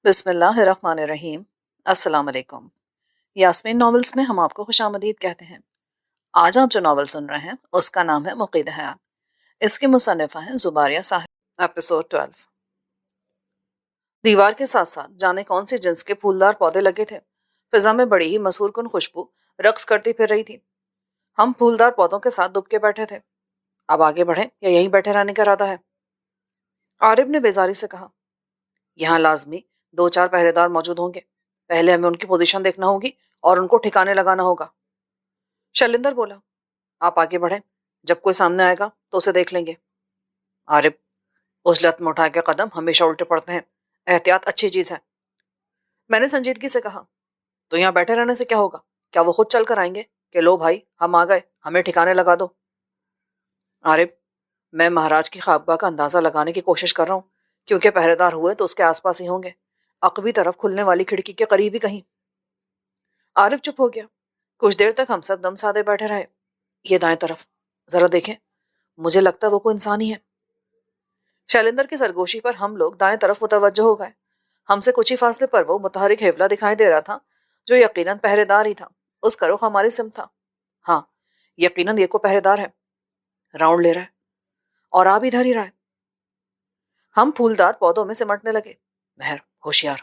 بسم اللہ الرحمن الرحیم۔ السلام علیکم۔ یاسمین ناولز میں ہم آپ کو خوش آمدید کہتے ہیں۔ آج آپ جو ناول سن رہے ہیں اس کا نام ہے مقید حیات۔ اس کی مصنفہ ہیں زباریہ صاحب۔ ایپیسوڈ 12۔ دیوار کے ساتھ ساتھ جانے کون سی جنس کے پھولدار پودے لگے تھے۔ فضا میں بڑی ہی مسحور کن خوشبو رقص کرتی پھر رہی تھی۔ ہم پھولدار پودوں کے ساتھ دب کے بیٹھے تھے۔ اب آگے بڑھیں یا یہیں بیٹھے رہنے کا ارادہ ہے؟ عارف نے بیزاری سے کہا۔ یہاں لازمی 2-4 پہرے دار موجود ہوں گے۔ پہلے ہمیں ان کی پوزیشن دیکھنا ہوگی اور ان کو ٹھکانے لگانا ہوگا۔ شیلندر بولا۔ آپ آگے بڑھیں، جب کوئی سامنے آئے گا تو اسے دیکھ لیں گے۔ عارف، عجلت میں اٹھا کے قدم ہمیشہ الٹے پڑتے ہیں، احتیاط اچھی چیز ہے۔ میں نے سنجیدگی سے کہا۔ تو یہاں بیٹھے رہنے سے کیا ہوگا؟ کیا وہ خود چل کر آئیں گے کہ لو بھائی ہم آ گئے، ہمیں ٹھکانے لگا دو؟ عارف، میں مہاراج کی خوابگاہ کا اندازہ لگانے کی کوشش کر رہا ہوں، کیونکہ پہرے دار ہوئے تو اس کے آس پاس ہی ہوں گے، عقبی طرف کھلنے والی کھڑکی کے قریب ہی کہیں۔ عارف چپ ہو گیا۔ کچھ دیر تک ہم سب دم سادے بیٹھے رہے۔ یہ دائیں طرف ذرا دیکھیں، مجھے لگتا ہے وہ کوئی انسان ہی ہے۔ شیلندر کی سرگوشی پر ہم لوگ دائیں طرف متوجہ ہو گئے۔ ہم سے کچھ ہی فاصلے پر وہ متحرک حیولہ دکھائی دے رہا تھا جو یقیناً پہرے دار ہی تھا۔ اس کا رخ ہماری سمت تھا۔ ہاں، یقیناً یہ کو پہرے دار ہے۔ راؤنڈ لے رہا ہے اور آ بھی ادھر ہی رہا ہے۔ ہم پھولدار پودوں میں سمٹنے لگے۔ مہر، ہوشیار۔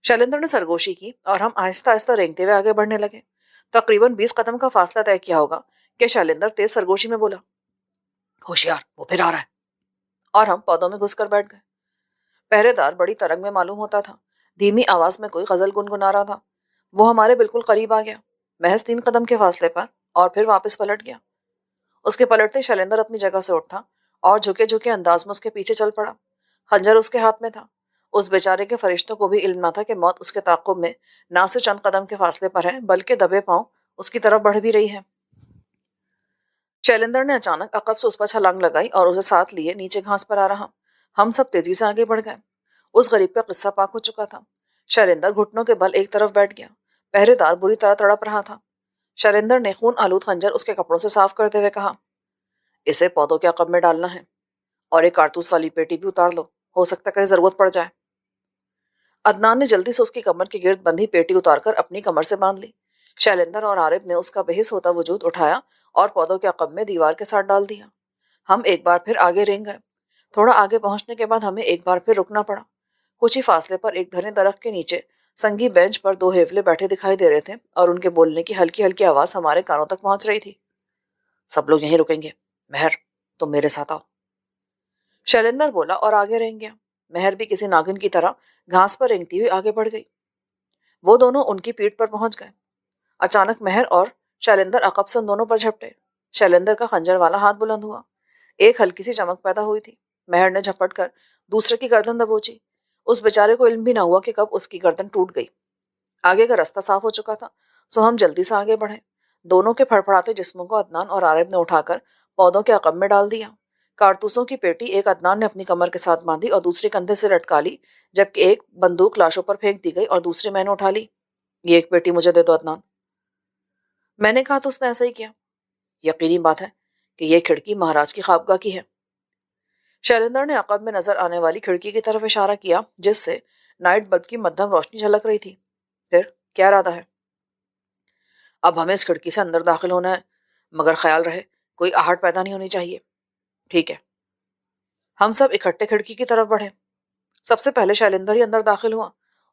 شیلندر نے سرگوشی کی اور ہم آہستہ آہستہ رینگتے ہوئے آگے بڑھنے لگے۔ تقریباً 20 قدم کا فاصلہ طے کیا ہوگا کہ شیلندر تیز سرگوشی میں بولا۔ ہوشیار، وہ پھر آ رہا ہے۔ اور ہم پودوں میں گھس کر بیٹھ گئے۔ پہرے دار بڑی ترنگ میں معلوم ہوتا تھا۔ دھیمی آواز میں کوئی غزل گنگنا رہا تھا۔ وہ ہمارے بالکل قریب آ گیا، محض 3 قدم کے فاصلے پر، اور پھر واپس پلٹ گیا۔ اس کے پلٹتے شیلندر اپنی جگہ سے اٹھا اور جھکے جھکے انداز میں اس کے پیچھے چل پڑا۔ خنجر اس کے ہاتھ میں تھا۔ اس بیچارے کے فرشتوں کو بھی علم نہ تھا کہ موت اس کے تعاقب میں نہ صرف چند قدم کے فاصلے پر ہے بلکہ دبے پاؤں اس کی طرف بڑھ بھی رہی ہے۔ شیلندر نے اچانک عقب سے اس پر چھلانگ لگائی اور اسے ساتھ لیے نیچے گھاس پر آ رہا۔ ہم سب تیزی سے آگے بڑھ گئے۔ اس غریب کا قصہ پاک ہو چکا تھا۔ شیلندر گھٹنوں کے بل ایک طرف بیٹھ گیا۔ پہرے دار بری طرح تڑپ رہا تھا۔ شیلندر نے خون آلود خنجر اس کے کپڑوں سے صاف کرتے ہوئے کہا۔ اسے پودوں کے عقب میں ڈالنا ہے اور ایک کارتوس والی پیٹی بھی اتار لو، ہو سکتا ہے کہیں ضرورت پڑ جائے۔ عدنان نے جلدی سے اس کی کمر کے گرد بندھی پیٹی اتار کر اپنی کمر سے باندھ لی۔ شیلندر اور عارف نے اس کا بحث ہوتا وجود اٹھایا اور پودوں کے عقب میں دیوار کے ساتھ ڈال دیا۔ ہم ایک بار پھر آگے رینگ گئے۔ تھوڑا آگے پہنچنے کے بعد ہمیں ایک بار پھر رکنا پڑا۔ کچھ ہی فاصلے پر ایک گھنے درخت کے نیچے سنگی بینچ پر 2 ہیولے بیٹھے دکھائی دے رہے تھے اور ان کے بولنے کی ہلکی ہلکی آواز ہمارے کانوں تک پہنچ رہی تھی۔ سب لوگ یہیں رکیں گے، مہر تم میرے ساتھ آؤ، شیلندر بولا اور آگے رینگ گیا۔ مہر بھی کسی ناگن کی طرح گھاس پر رینگتی ہوئی آگے بڑھ گئی۔ وہ دونوں ان کی پیٹھ پر پہنچ گئے۔ اچانک مہر اور شیلندر عقب سے ان دونوں پر جھپٹے۔ شیلندر کا خنجر والا ہاتھ بلند ہوا۔ ایک ہلکی سی چمک پیدا ہوئی تھی۔ مہر نے جھپٹ کر دوسرے کی گردن دبوچی۔ اس بیچارے کو علم بھی نہ ہوا کہ کب اس کی گردن ٹوٹ گئی۔ آگے کا راستہ صاف ہو چکا تھا، سو ہم جلدی سے آگے بڑھے۔ دونوں کے پھڑپڑاتے جسموں کو عدنان اور عارف نے اٹھا کر پودوں کے عقب میں ڈال دیا۔ کارتوسوں کی پیٹی ایک عدنان نے اپنی کمر کے ساتھ باندھی اور دوسری کندھے سے لٹکا لی، جبکہ ایک بندوق لاشوں پر پھینک دی گئی اور دوسری میں نے اٹھا لی۔ یہ ایک پیٹی مجھے دے دو عدنان، میں نے کہا تو اس نے ایسا ہی کیا۔ یقینی بات ہے کہ یہ کھڑکی مہاراج کی خوابگاہ کی ہے۔ شیلندر نے عقب میں نظر آنے والی کھڑکی کی طرف اشارہ کیا جس سے نائٹ بلب کی مدھم روشنی جھلک رہی تھی۔ پھر کیا ارادہ ہے؟ اب ہمیں اس کھڑکی سے اندر داخل ہونا ہے، مگر خیال رہے کوئی آہٹ پیدا نہیں ہونی چاہیے۔ ٹھیک ہے۔ ہم سب اکٹھے کھڑکی کی طرف بڑھے۔ سب سے پہلے شیلندر ہی اندر داخل ہوا،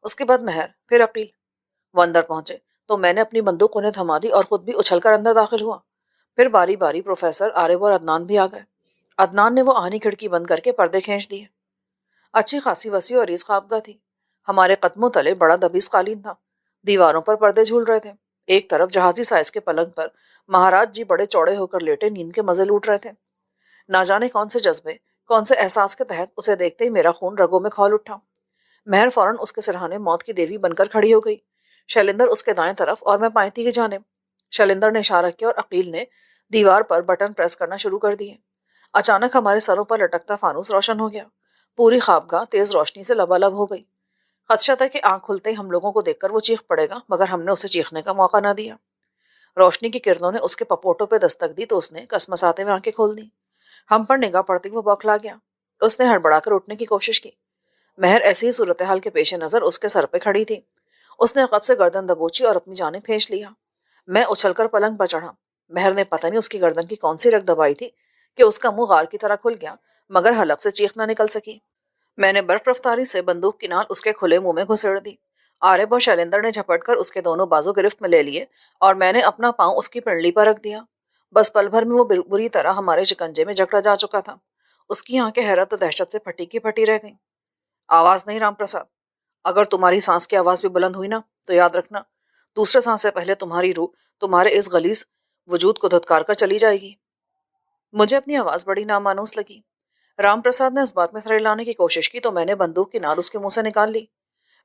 اس کے بعد مہر، پھر عقیل۔ وہ اندر پہنچے تو میں نے اپنی بندوق انہیں تھما دی اور خود بھی اچھل کر اندر داخل ہوا۔ پھر باری باری پروفیسر، عارف اور عدنان بھی آ گئے۔ عدنان نے وہ آہنی کھڑکی بند کر کے پردے کھینچ دیے۔ اچھی خاصی وسیع اور عریض خوابگاہ تھی۔ ہمارے قدموں تلے بڑا دبیز قالین تھا۔ دیواروں پر پردے جھول رہے تھے۔ ایک طرف جہازی سائز کے پلنگ پر مہاراج جی بڑے چوڑے ہو کر لیٹے نیند کے مزے لوٹ رہے تھے۔ نہ جانے کون سے جذبے، کون سے احساس کے تحت اسے دیکھتے ہی میرا خون رگوں میں کھول اٹھا۔ مہر فوراً اس کے سرہانے موت کی دیوی بن کر کھڑی ہو گئی، شیلندر اس کے دائیں طرف اور میں پائنتی کی جانب۔ شیلندر نے اشارہ کیا اور عقیل نے دیوار پر بٹن پریس کرنا شروع کر دیے۔ اچانک ہمارے سروں پر لٹکتا فانوس روشن ہو گیا۔ پوری خوابگاہ تیز روشنی سے لبالب ہو گئی۔ خدشہ تھا کہ آنکھ کھلتے ہی ہم لوگوں کو دیکھ کر وہ چیخ پڑے گا، مگر ہم نے اسے چیخنے کا موقع نہ دیا۔ روشنی کی کرنوں نے اس کے پپوٹوں پہ دستک دی تو اس نے کسمساتے ہوئے آنکھیں کھول دیں۔ ہم پر نگاہ پڑتی وہ بوکھلا گیا۔ اس نے ہڑبڑا کر اٹھنے کی کوشش کی، مہر ایسی ہی صورتحال کے پیش نظر اس کے سر پہ کھڑی تھی۔ اس نے عقب سے گردن دبوچی اور اپنی جانب کھینچ لیا۔ میں اچھل کر پلنگ پر چڑھا۔ مہر نے پتہ نہیں اس کی گردن کی کون سی رگ دبائی تھی کہ اس کا منہ غار کی طرح کھل گیا، مگر حلق سے چیخ نہ نکل سکی۔ میں نے برف رفتاری سے بندوق کی نال اس کے کھلے منہ میں گھسیڑ دی۔ عارب اور شیلندر نے جھپٹ کر اس کے دونوں بازو گرفت میں لے لیے اور میں نے اپنا پاؤں اس کی پنڈلی پر رکھ دیا۔ بس پل بھر میں وہ بری طرح ہمارے شکنجے میں جکڑا جا چکا تھا۔ اس کی آنکھیں حیرت و دہشت سے پھٹی کی پھٹی رہ گئیں۔ آواز نہیں رام پرساد، اگر تمہاری سانس کی آواز بھی بلند ہوئی نا تو یاد رکھنا دوسرے سانس سے پہلے تمہاری روح تمہارے اس غلیظ وجود کو دھتکار کر چلی جائے گی۔ مجھے اپنی آواز بڑی نامانوس لگی۔ رام پرساد نے اس بات میں تھرے لانے کی کوشش کی تو میں نے بندوق کی نال اس کے منہ سے نکال لی۔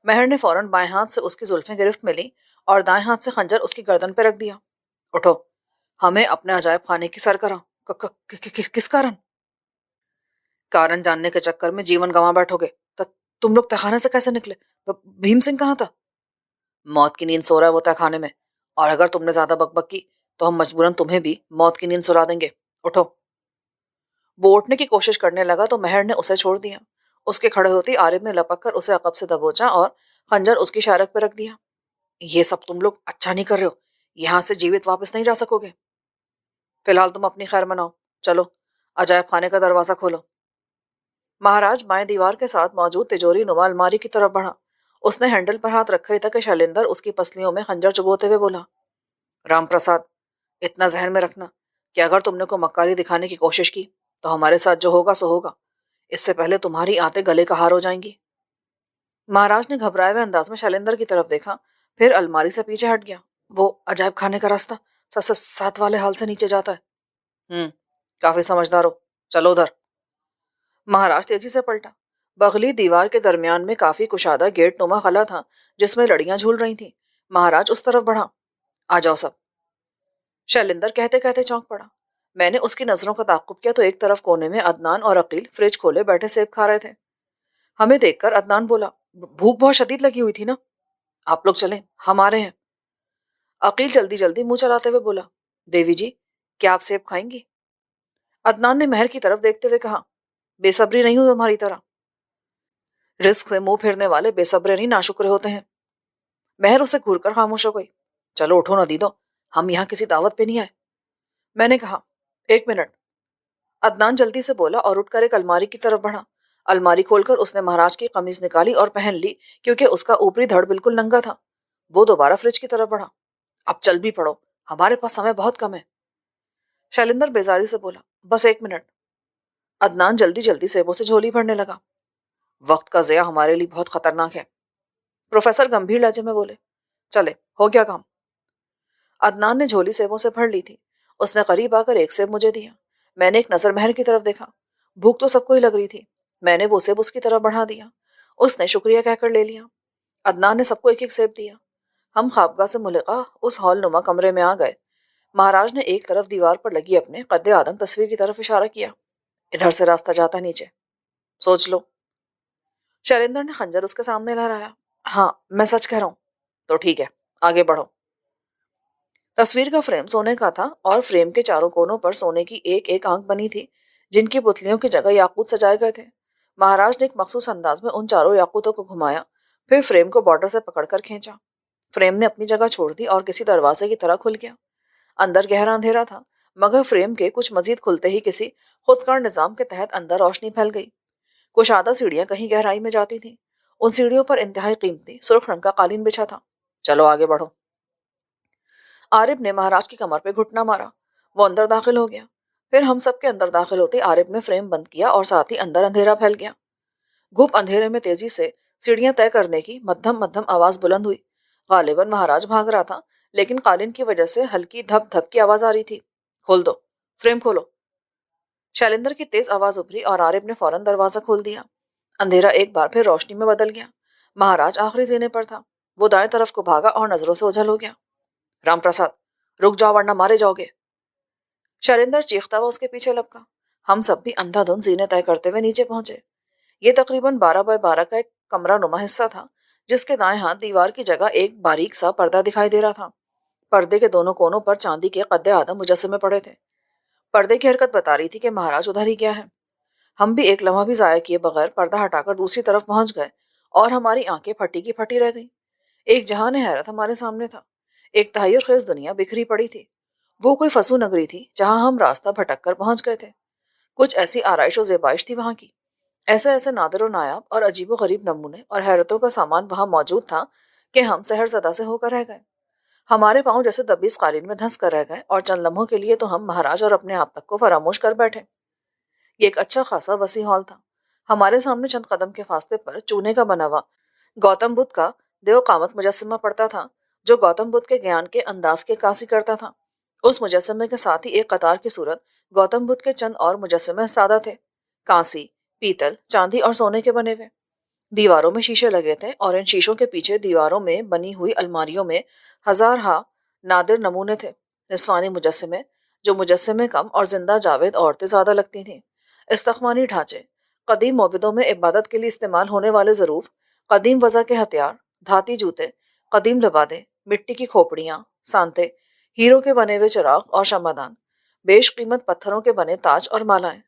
مہر نے فوراً بائیں ہاتھ سے اس کی زلفیں گرفت میں لی اور دائیں ہاتھ سے خنجر اس کی گردن پہ رکھ دیا۔ اٹھو، ہمیں اپنے عجائب خانے کی سر کرا۔ کس کارن؟ کارن جاننے کے چکر میں جیون گنوا بیٹھو گے۔ تم لوگ تہخانے سے کیسے نکلے؟ بھیم سنگھ کہاں تھا؟ موت کی نیند سو رہا ہے وہ تہخانے میں، اور اگر تم نے زیادہ بک بک کی تو ہم مجبوراً تمہیں بھی موت کی نیند سلا دیں گے۔ اٹھو۔ وہ اٹھنے کی کوشش کرنے لگا تو مہر نے اسے چھوڑ دیا۔ اس کے کھڑے ہوتی عارف نے لپک کر اسے عقب سے دبوچا اور خنجر اس کی شارک پہ رکھ دیا۔ یہ سب تم لوگ اچھا نہیں کر رہے ہو، یہاں سے جیوت واپس نہیں جا سکو گے۔ فی الحال تم اپنی خیر مناؤ، چلو عجائب خانے کا دروازہ کھولو۔ مہاراج بائیں دیوار کے ساتھ موجود تجوری نما الماری کی طرف بڑھا۔ اس نے ہینڈل پر ہاتھ رکھا ہی تھا کہ شیلندر اس کی پسلیوں میں خنجر چبوتے ہوئے بولا، رام پرساد، اتنا ذہن میں رکھنا کہ اگر تم نے کوئی مکاری دکھانے کی کوشش کی تو ہمارے ساتھ جو ہوگا سو ہوگا، اس سے پہلے تمہاری آنتیں گلے کا ہار ہو جائیں گی۔ مہاراج نے گھبرائے ہوئے انداز میں شیلندر کی طرف دیکھا، پھر الماری سے پیچھے ہٹ گیا۔ وہ عجائب خانے کا راستہ ساتھ والے حال سے نیچے جاتا ہے۔ کافی سمجھدار ہو، چلو ادھر۔ مہاراج تیزی سے پلٹا۔ بغلی دیوار کے درمیان میں کافی کشادہ گیٹ نما خلا تھا جس میں لڑیاں جھول رہی تھیں۔ مہاراج اس طرف بڑھا۔ آ جاؤ سب۔ شیلندر کہتے کہتے چونک پڑا۔ میں نے اس کی نظروں کا تعاقب کیا تو ایک طرف کونے میں عدنان اور عقیل فریج کھولے بیٹھے سیب کھا رہے تھے۔ ہمیں دیکھ کر عدنان بولا، بھوک بہت شدید لگی ہوئی تھی نا، آپ لوگ چلیں، ہم آ رہے ہیں۔ عقیل جلدی جلدی منہ چلاتے ہوئے بولا، دیوی جی کیا آپ سیب کھائیں گی؟ عدنان نے مہر کی طرف دیکھتے ہوئے کہا، بے صبری نہیں ہوں تمہاری طرح، رزق سے منہ پھیرنے والے بے صبرے نہیں ناشکرے ہوتے ہیں۔ مہر اسے گھور کر خاموش ہو گئی۔ چلو اٹھو نہ دیدو، ہم یہاں کسی دعوت پہ نہیں آئے۔ میں نے کہا، ایک منٹ۔ عدنان جلدی سے بولا اور اٹھ کر ایک الماری کی طرف بڑھا۔ الماری کھول کر اس نے مہاراج کی قمیض نکالی اور پہن لی کیونکہ اس کا اوپری دھڑ بالکل ننگا تھا۔ وہ دوبارہ فریج کی طرف بڑھا۔ اب چل بھی پڑو، ہمارے پاس سمے بہت کم ہے۔ شیلندر بیزاری سے بولا، بس ایک منٹ۔ عدنان جلدی جلدی سیبوں سے جھولی بھرنے لگا۔ وقت کا ضیاع ہمارے لیے بہت خطرناک ہے، پروفیسر گمبھیر لہجے میں بولے۔ چلے، ہو گیا کام۔ عدنان نے جھولی سیبوں سے بھر لی تھی۔ اس نے قریب آ کر ایک سیب مجھے دیا۔ میں نے ایک نظر مہر کی طرف دیکھا۔ بھوک تو سب کو ہی لگ رہی تھی۔ میں نے وہ سیب اس کی طرف بڑھا دیا۔ اس نے شکریہ کہہ کر لے لیا۔ عدنان نے سب کو ایک ایک سیب دیا۔ ہم خوابگاہ سے ملحقہ اس ہال نما کمرے میں آ گئے۔ مہاراج نے ایک طرف دیوار پر لگی اپنے قد آدم تصویر کی طرف اشارہ کیا، ادھر سے راستہ جاتا ہے نیچے، سوچ لو۔ شیلندر نے خنجر اس کے سامنے لہرایا۔ ہاں، میں سچ کہہ رہا ہوں۔ تو ٹھیک ہے، آگے بڑھو۔ تصویر کا فریم سونے کا تھا اور فریم کے چاروں کونوں پر سونے کی ایک ایک آنکھ بنی تھی جن کی پتلیوں کی جگہ یاقوت سجائے گئے تھے۔ مہاراج نے ایک مخصوص انداز میں ان چاروں یاقوتوں کو گھمایا، پھر فریم کو بارڈر سے پکڑ کر کھینچا۔ فریم نے اپنی جگہ چھوڑ دی اور کسی دروازے کی طرح کھل گیا۔ اندر گہرا اندھیرا تھا، مگر فریم کے کچھ مزید کھلتے ہی کسی خودکار نظام کے تحت اندر روشنی پھیل گئی۔ کشادہ سیڑھیاں کہیں گہرائی میں جاتی تھیں۔ ان سیڑھیوں پر انتہائی قیمتی سرخ رنگ کا قالین بچھا تھا۔ چلو آگے بڑھو۔ عارف نے مہاراج کی کمر پہ گھٹنا مارا۔ وہ اندر داخل ہو گیا۔ پھر ہم سب کے اندر داخل ہوتے عارف نے فریم بند کیا اور ساتھ ہی اندر اندھیرا پھیل گیا۔ گھپ اندھیرے میں تیزی سے سیڑھیاں طے کرنے کی مدھم مدھم آواز بلند ہوئی۔ غالباً مہاراج بھاگ رہا تھا، لیکن قالین کی وجہ سے ہلکی دھپ دھپ کی آواز آ رہی تھی۔ کھول دو، فریم کھولو۔ شیلندر کی تیز آواز ابھری اور عارف نے فوراً دروازہ کھول دیا۔ اندھیرا ایک بار پھر روشنی میں بدل گیا۔ مہاراج آخری زینے پر تھا۔ وہ دائیں طرف کو بھاگا اور نظروں سے اوجھل ہو گیا۔ رام پرساد، رک جاؤ ورنہ مارے جاؤ گے۔ شیلندر چیختا ہوا اس کے پیچھے لپکا۔ ہم سب بھی اندھا دھند زینے طے کرتے ہوئے نیچے پہنچے۔ یہ تقریباً 12 بائی 12 کا ایک کمرہ نما حصہ تھا جس کے دائیں ہاتھ دیوار کی جگہ ایک باریک سا پردہ دکھائی دے رہا تھا۔ پردے کے دونوں کونوں پر چاندی کے قد آدم مجسمے پڑے تھے۔ پردے کی حرکت بتا رہی تھی کہ مہاراج ادھر ہی گیا ہے۔ ہم بھی ایک لمحہ بھی ضائع کیے بغیر پردہ ہٹا کر دوسری طرف پہنچ گئے اور ہماری آنکھیں پھٹی کی پھٹی رہ گئیں۔ ایک جہان حیرت ہمارے سامنے تھا، ایک تحیر خیز دنیا بکھری پڑی تھی۔ وہ کوئی فسو نگری تھی جہاں ہم راستہ بھٹک کر پہنچ گئے تھے۔ کچھ ایسی آرائش و زیبائش تھی وہاں کی، ایسے ایسے نادر و نایاب اور عجیب و غریب نمونے اور حیرتوں کا سامان وہاں موجود تھا کہ ہم سحر زدہ سے ہو کر رہ گئے۔ ہمارے پاؤں جیسے دبیس قالین میں دھنس کر رہ گئے اور چند لمحوں کے لیے تو ہم مہاراج اور اپنے آپ تک کو فراموش کر بیٹھے۔ یہ ایک اچھا خاصا وسیع ہال تھا۔ ہمارے سامنے چند قدم کے فاصلے پر چونے کا بنا ہوا گوتم بدھ کا دیو قامت مجسمہ پڑتا تھا، جو گوتم بدھ کے گیان کے انداز کی عکاسی کرتا تھا۔ اس مجسمے کے ساتھ ہی ایک قطار کی صورت گوتم بدھ کے چند اور مجسمے استادہ تھے، کانسی، پیتل، چاندی اور سونے کے بنے ہوئے۔ دیواروں میں شیشے لگے تھے اور ان شیشوں کے پیچھے دیواروں میں بنی ہوئی الماریوں میں ہزارہا نادر نمونے تھے، نسوانی مجسمے، جو مجسمے کم اور زندہ جاوید عورتیں زیادہ لگتی تھیں، استخوانی ڈھانچے، قدیم معبدوں میں عبادت کے لیے استعمال ہونے والے ظروف، قدیم وضع کے ہتھیار، دھاتی جوتے، قدیم لبادے، مٹی کی کھوپڑیاں، سانتے، ہیروں کے بنے ہوئے چراغ اور شمعدان، بیش قیمت پتھروں کے بنے تاج اور مالائیں،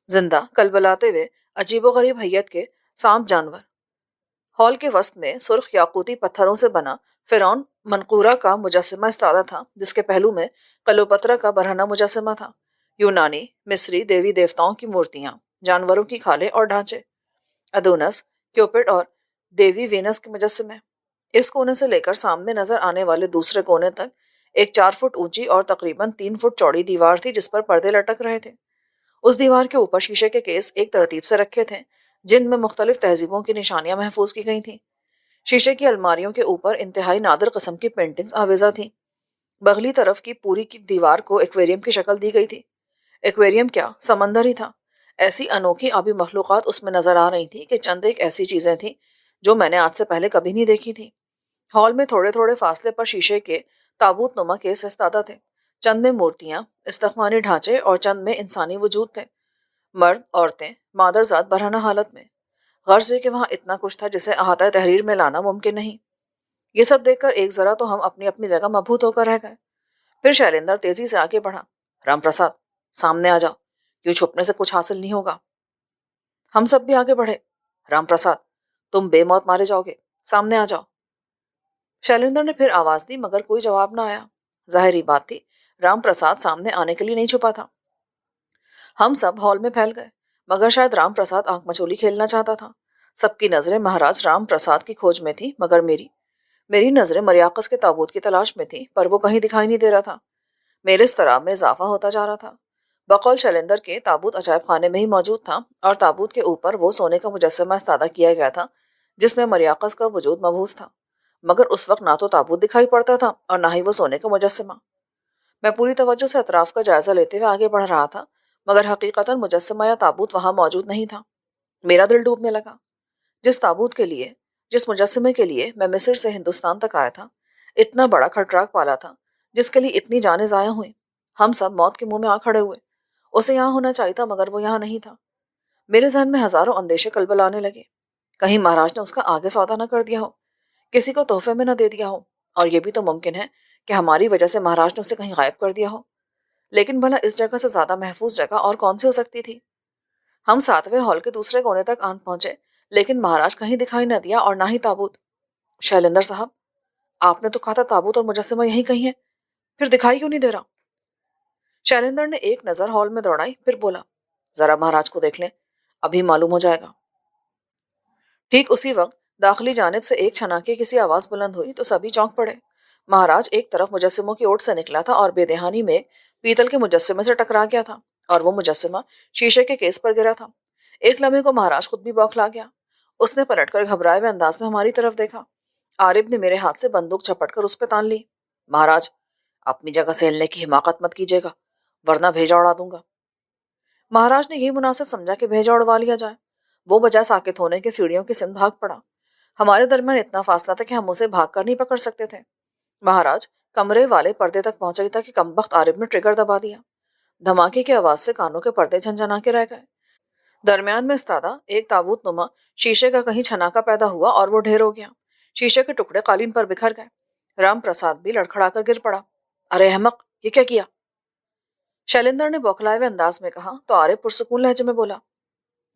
زندہ کلبلاتے ہوئے عجیب و غریب حیت کے سانپ جانور۔ ہال کے وسط میں سرخ یاقوتی پتھروں سے بنا فرعون منقورہ کا مجسمہ استادہ تھا، جس کے پہلو میں کلوپترا کا برہنہ مجسمہ تھا۔ یونانی، مصری دیوی دیوتاؤں کی مورتیاں، جانوروں کی کھالیں اور ڈھانچے، ادونس، کیوپڈ اور دیوی وینس کے مجسمے۔ اس کونے سے لے کر سامنے نظر آنے والے دوسرے کونے تک ایک 4 فٹ اونچی اور تقریباً 3 فٹ چوڑی دیوار تھی جس پر پردے لٹک رہے تھے۔ اس دیوار کے اوپر شیشے کے کیس ایک ترتیب سے رکھے تھے جن میں مختلف تہذیبوں کی نشانیاں محفوظ کی گئی تھیں۔ شیشے کی الماریوں کے اوپر انتہائی نادر قسم کی پینٹنگز آویزاں تھیں۔ بغلی طرف کی پوری کی دیوار کو ایکویریم کی شکل دی گئی تھی۔ ایکویریم کیا، سمندر ہی تھا۔ ایسی انوکھی آبی مخلوقات اس میں نظر آ رہی تھی کہ چند ایک ایسی چیزیں تھیں جو میں نے آج سے پہلے کبھی نہیں دیکھی تھی۔ ہال میں تھوڑے تھوڑے فاصلے پر شیشے کے تابوت نما کیس استادہ تھے، چند میں مورتیاں، استخوانی ڈھانچے اور چند میں انسانی وجود تھے، مرد، عورتیں، مادرزاد برہنہ حالت میں۔ غرض یہ کہ وہاں اتنا کچھ تھا جسے احاطہ تحریر میں لانا ممکن نہیں۔ یہ سب دیکھ کر ایک ذرا تو ہم اپنی اپنی جگہ مبہوت ہو کر رہ گئے۔ پھر شیلیندر تیزی سے آگے بڑھا۔ رام پرساد، سامنے آ جاؤ، کیوں چھپنے سے کچھ حاصل نہیں ہوگا۔ ہم سب بھی آگے بڑھے۔ رام پرساد، تم بے موت مارے جاؤ گے، سامنے آ جاؤ۔ شیلیندر نے پھر آواز دی مگر کوئی جواب نہ آیا۔ ظاہری بات تھی، رام پرساد سامنے آنے کے لیے نہیں چھپا تھا۔ ہم سب ہال میں پھیل گئے، مگر شاید رام پرساد آنکھ مچولی کھیلنا چاہتا تھا۔ سب کی نظریں مہاراج رام پرساد کی کھوج میں تھی، مگر میری نظریں مریاقس کے تابوت کی تلاش میں تھی، پر وہ کہیں دکھائی نہیں دے رہا تھا۔ میرے اضطراب میں اضافہ ہوتا جا رہا تھا۔ بقول شیلیندر کے تابوت عجائب خانے میں ہی موجود تھا اور تابوت کے اوپر وہ سونے کا مجسمہ استادہ کیا گیا تھا جس میں مریاقس کا وجود مبہوث تھا، مگر اس وقت نہ تو تابوت دکھائی پڑتا تھا اور نہ ہی وہ سونے کا مجسمہ۔ میں پوری توجہ سے اطراف کا جائزہ لیتے ہوئے آگے بڑھ رہا تھا، مگر حقیقتاً مجسمہ یا تابوت وہاں موجود نہیں تھا۔ میرا دل ڈوبنے لگا۔ جس مجسمے کے لیے میں مصر سے ہندوستان تک آیا تھا، اتنا بڑا کھٹراک پالا تھا، جس کے لیے اتنی جانیں ضائع ہوئیں، ہم سب موت کے منہ میں آ کھڑے ہوئے۔ اسے یہاں ہونا چاہیے تھا مگر وہ یہاں نہیں تھا۔ میرے ذہن میں ہزاروں اندیشے کلبلانے لگے۔ کہیں مہاراج نے اس کا آگے سودا نہ کر دیا ہو، کسی کو تحفے میں نہ دے دیا ہو، اور یہ بھی تو ممکن ہے کہ ہماری وجہ سے مہاراج نے اسے کہیں غائب کر دیا ہو۔ لیکن بھلا اس جگہ سے زیادہ محفوظ جگہ اور کون سی ہو سکتی تھی؟ ہم 7ویں ہال کے دوسرے کونے تک آن پہنچے، لیکن مہاراج کہیں دکھائی نہ دیا اور نہ ہی تابوت۔ شیلیندر صاحب، آپ نے تو کہا تھا تابوت اور مجسمہ یہیں کہیں ہے، پھر دکھائی کیوں نہیں دے رہا؟ شیلیندر نے ایک نظر ہال میں دوڑائی، پھر بولا، ذرا مہاراج کو دیکھ لیں، ابھی معلوم ہو جائے گا۔ ٹھیک اسی وقت داخلی جانب سے ایک چھناکے کسی آواز بلند ہوئی تو سبھی چونک پڑے۔ مہاراج ایک طرف مجسموں کی اوٹ سے نکلا تھا اور بے دہانی میں پیتل کے مجسمے سے ٹکرا گیا تھا، اور وہ مجسمہ شیشے کے کیس پر گرا تھا۔ ایک لمحے کو مہاراج خود بھی بوکھلا گیا۔ اس نے پلٹ کر گھبرائے ہوئے انداز میں ہماری طرف دیکھا۔ عارب نے میرے ہاتھ سے بندوق جھپٹ کر اس پہ تان لی۔ مہاراج، اپنی جگہ سے ہلنے کی حماقت مت کیجیے گا، ورنہ بھیجا اڑا دوں گا۔ مہاراج نے یہی مناسب سمجھا کہ بھیجا اڑوا لیا جائے۔ وہ بجائے ساکت ہونے کے سیڑھیوں کی سمت بھاگ پڑا۔ ہمارے درمیان اتنا فاصلہ تھا کہ ہم اسے بھاگ کر نہیں پکڑ سکتے تھے۔ مہاراج کمرے والے پردے تک پہنچا ہی تھا کہ کمبخت عارب نے ٹریگر دبا دیا۔ دھماکے کی آواز سے کانوں کے پردے جھنجھنا کے رہ گئے۔ درمیان میں استادہ ایک تابوت نما شیشے کا کہیں چھناکا پیدا ہوا اور وہ ڈھیر ہو گیا۔ شیشے کے ٹکڑے قالین پر بکھر گئے۔ رام پرساد بھی لڑکھڑا کر گر پڑا۔ ارے احمق، یہ کیا؟ شیلیندر نے بوکھلائے ہوئے انداز میں کہا تو عارب پرسکون لہجے میں بولا،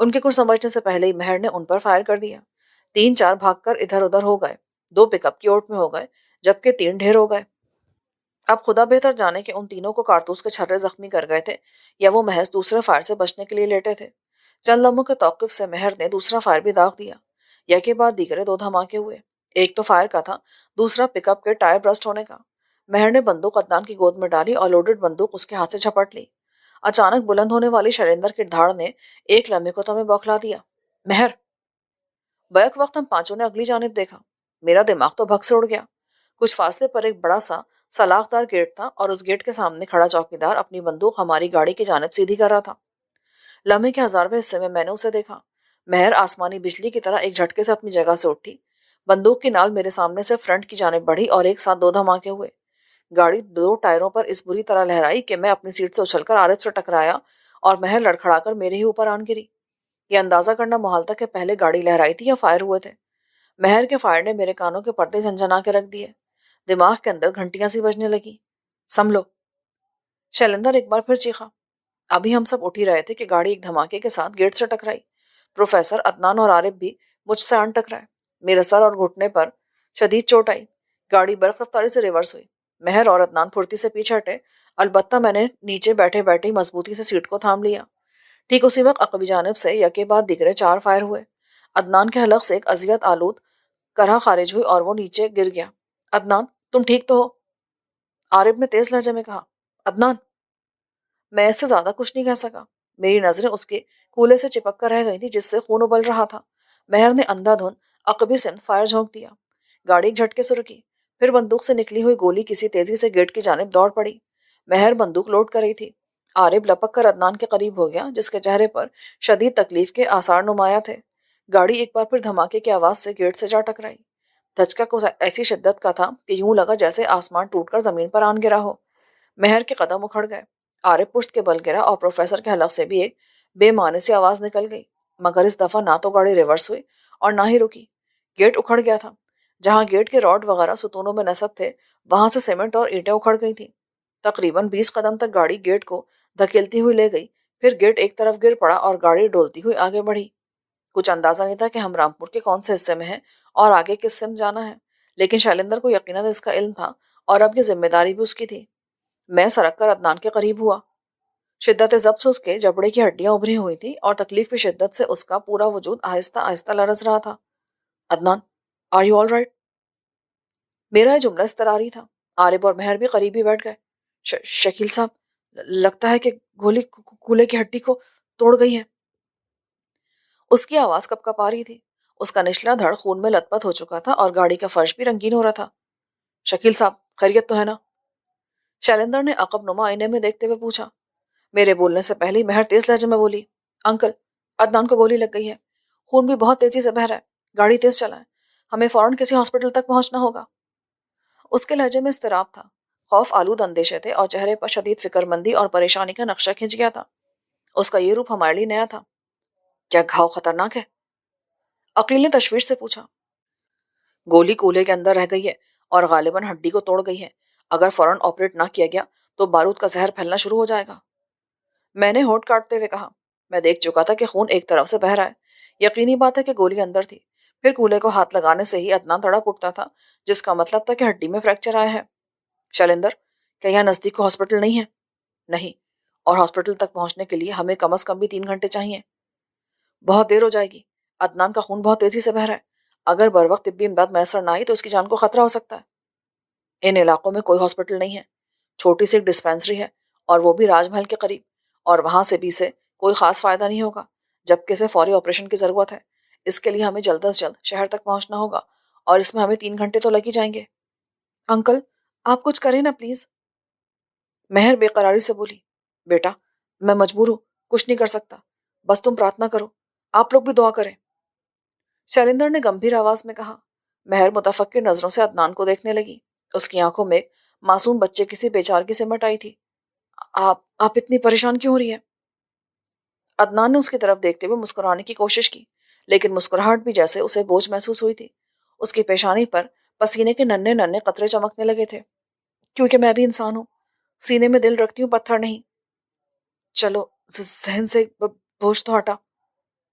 ان کے کچھ سمجھنے سے پہلے ہی مہر نے ان پر فائر کر دیا۔ تین چار بھاگ کر ادھر ادھر ہو گئے، دو پک اپ کی اوٹ میں ہو گئے، جبکہ تین ڈھیر ہو گئے۔ اب خدا بہتر جانے کہ ان تینوں کو کارتوس کے چھرے زخمی کر گئے تھے یا وہ محض دوسرے فائر سے بچنے کے لیے لیٹے تھے۔ چند لمحوں کے توقف سے مہر نے دوسرا فائر بھی داغ دیا۔ یک کے بعد دیگرے دو دھماکے ہوئے۔ ایک تو فائر کا تھا، دوسرا پک اپ کے ٹائر برسٹ ہونے کا۔ مہر نے بندوق عدنان کی گود میں ڈالی اور لوڈڈ بندوق اس کے ہاتھ سے جھپٹ لی۔ اچانک بلند ہونے والی شریندر کی دھاڑ نے ایک لمحے کو تو ہمیں بوکھلا دیا۔ مہر! بیک وقت ہم پانچوں نے اگلی جانب دیکھا۔ میرا دماغ تو بھگ سے اڑ گیا۔ کچھ فاصلے پر ایک بڑا سا سلاخ دار گیٹ تھا اور اس گیٹ کے سامنے کھڑا چوکیدار اپنی بندوق ہماری گاڑی کی جانب سیدھی کر رہا تھا۔ لمحے کے ہزارویں حصے میں نے اسے دیکھا۔ مہر آسمانی بجلی کی طرح ایک جھٹکے سے اپنی جگہ سے اٹھی۔ بندوق کی نال میرے سامنے سے فرنٹ کی جانب بڑھی اور ایک ساتھ دو دھماکے ہوئے۔ گاڑی دو ٹائروں پر اس بری طرح لہرائی کہ میں اپنی سیٹ سے اچھل کر عارف سے ٹکرایا اور مہر لڑکھڑا کر میرے ہی اوپر آن گری۔ یہ اندازہ کرنا محال تھا کہ پہلے گاڑی لہرائی تھی یا فائر ہوئے تھے۔ مہر کے فائر نے میرے کانوں کے پردے جھنجھنا کے رکھ دیے۔ دماغ کے اندر گھنٹیاں سی بجنے لگی۔ سنبھلو! شیلندر ایک بار پھر چیخا۔ ابھی ہم سب اٹھ ہی رہے تھے کہ گاڑی ایک دھماکے کے ساتھ گیٹ سے ٹکرائی۔ پروفیسر، عدنان اور عارف بھی مجھ سے آن ٹکرائے۔ میرے سر اور گھٹنے پر شدید چوٹ آئی۔ گاڑی برق رفتاری سے ریورس ہوئی۔ مہر اور عدنان پھرتی سے پیچھے ہٹے، البتہ میں نے نیچے بیٹھے بیٹھے ہی مضبوطی سے سیٹ کو تھام لیا۔ ٹھیک اسی وقت عقبی جانب سے یکے بعد دیگرے چار فائر ہوئے۔ عدنان کے حلق سے ایک اذیت آلود کرہ خارج ہوئی اور وہ نیچے گر گیا۔ عدنان، تم ٹھیک تو ہو؟ عارف نے تیز لہجے میں کہا۔ عدنان! میں اس سے زیادہ کچھ نہیں کہہ سکا۔ میری نظریں اس کے کولے سے چپک کر رہ گئی تھی جس سے خون ابل رہا تھا۔ مہر نے اندھا دھند عقبی سمت فائر جھونک دیا۔ گاڑی ایک جھٹکے سے رکی، پھر بندوق سے نکلی ہوئی گولی کسی تیزی سے گیٹ کی جانب دوڑ پڑی۔ مہر بندوق لوڈ کر رہی تھی۔ عارف لپک کر عدنان کے قریب ہو گیا جس کے چہرے پر شدید تکلیف کے آثار نمایاں تھے۔ گاڑی ایک بار پھر دھماکے کی آواز سے گیٹ سے جا ٹکرائی۔ دھچکا کو ایسی شدت کا تھا کہ یوں لگا جیسے آسمان ٹوٹ کر زمین پر آن گرا ہو۔ مہر کے قدم اکھڑ گئے۔ عارف پشت کے بل گرا اور پروفیسر کے حلق سے بھی ایک بے معنی سی آواز نکل گئی، مگر اس دفعہ نہ تو گاڑی ریورس ہوئی اور نہ ہی رکی۔ گیٹ اکھڑ گیا تھا۔ جہاں گیٹ کے راڈ وغیرہ ستونوں میں نصب تھے وہاں سے سیمنٹ اور اینٹیں اکھڑ گئی تھیں۔ تقریباً 20 قدم تک گاڑی گیٹ کو دھکیلتی ہوئی لے گئی، پھر گیٹ ایک طرف گر پڑا اور گاڑی ڈولتی ہوئی آگے بڑھی۔ کچھ اندازہ نہیں تھا کہ ہم رامپور کے کون سے حصے میں ہیں اور آگے کس سمت جانا ہے، لیکن شیلندر کو یقیناً اس کا علم تھا اور اب یہ ذمہ داری بھی اس کی تھی۔ میں سرک کر عدنان کے قریب ہوا۔ شدت ضبط سے اس کے جبڑے کی ہڈیاں ابھری ہوئی تھیں اور تکلیف کی شدت سے اس کا پورا وجود آہستہ آہستہ لرز رہا تھا۔ Adnan, are you all right? میرا یہ جملہ اضطراری تھا۔ عارف اور مہر بھی قریب ہی بیٹھ گئے۔ شکیل صاحب، لگتا ہے کہ گولی کولے کی ہڈی کو توڑ گئی ہے۔ اس کی آواز کپ کپ آ رہی تھی۔ اس کا نچلا دھڑ خون میں لت پت ہو چکا تھا اور گاڑی کا فرش بھی رنگین ہو رہا تھا۔ شکیل صاحب، خیریت تو ہے نا؟ شیلندر نے عقب نما آئینے میں دیکھتے ہوئے پوچھا۔ میرے بولنے سے پہلے مہر تیز لہجے میں بولی۔ انکل، عدنان کو گولی لگ گئی ہے، خون بھی بہت تیزی سے بہہ رہا ہے، گاڑی تیز چلائیں، ہمیں فوراً کسی ہاسپٹل تک پہنچنا ہوگا۔ اس کے لہجے میں اضطراب تھا، خوف آلود اندیشے تھے اور چہرے پر شدید فکر مندی اور پریشانی کا نقشہ کھنچ گیا تھا۔ اس کا یہ روپ ہمارے لیے نیا تھا۔ کیا گھاؤ خطرناک ہے؟ عقیل نے تشویش سے پوچھا۔ گولی کولے کے اندر رہ گئی ہے اور غالباً ہڈی کو توڑ گئی ہے۔ اگر فوراً آپریٹ نہ کیا گیا تو بارود کا زہر پھیلنا شروع ہو جائے گا۔ میں نے ہونٹ کاٹتے ہوئے کہا۔ میں دیکھ چکا تھا کہ خون ایک طرف سے بہہ رہا ہے۔ یقینی بات ہے کہ گولی اندر تھی، پھر کولے کو ہاتھ لگانے سے ہی عدنان تڑپ اٹھتا تھا، جس کا مطلب تھا کہ ہڈی میں فریکچر آیا ہے۔ شیلندر، کیا یہاں نزدیک کو ہاسپٹل نہیں ہے؟ نہیں، اور ہاسپٹل تک پہنچنے کے لیے ہمیں کم از کم بھی 3 گھنٹے چاہیے۔ بہت دیر ہو جائے گی، عدنان کا خون بہت تیزی سے بہہ رہا ہے، اگر بروقت طبی امداد میسر نہ آئی تو اس کی جان کو خطرہ ہو سکتا ہے۔ ان علاقوں میں کوئی ہاسپٹل نہیں ہے، چھوٹی سی ایک ڈسپینسری ہے اور وہ بھی راج محل کے قریب، اور وہاں سے بھی سے کوئی خاص فائدہ نہیں ہوگا، جبکہ اسے فوری آپریشن کی ضرورت ہے۔ اس کے لیے ہمیں جلد از جلد شہر تک پہنچنا ہوگا اور اس میں ہمیں 3 گھنٹے تو لگ ہی جائیں گے۔ انکل، آپ کچھ کریں نا پلیز۔ مہر بے قراری سے بولی۔ بیٹا، میں مجبور ہوں، کچھ نہیں کر سکتا، بس تم پرارتھنا کرو، آپ لوگ بھی دعا کریں۔ شیلندر نے گمبھیر آواز میں کہا۔ مہر متفکر نظروں سے عدنان کو دیکھنے لگی۔ اس کی آنکھوں میں ایک معصوم بچے کی سی بیچارگی سمٹ آئی تھی۔ آپ اتنی پریشان کیوں ہو رہی ہے؟ عدنان نے اس کی طرف دیکھتے ہوئے مسکرانے کی کوشش کی، لیکن مسکراہٹ بھی جیسے اسے بوجھ محسوس ہوئی تھی۔ اس کی پیشانی پر پسینے کے ننھے ننھے قطرے چمکنے لگے تھے۔ کیونکہ میں بھی انسان ہوں، سینے میں دل رکھتی ہوں، پتھر نہیں۔ چلو، ذہن سے بوجھ تو ہٹا۔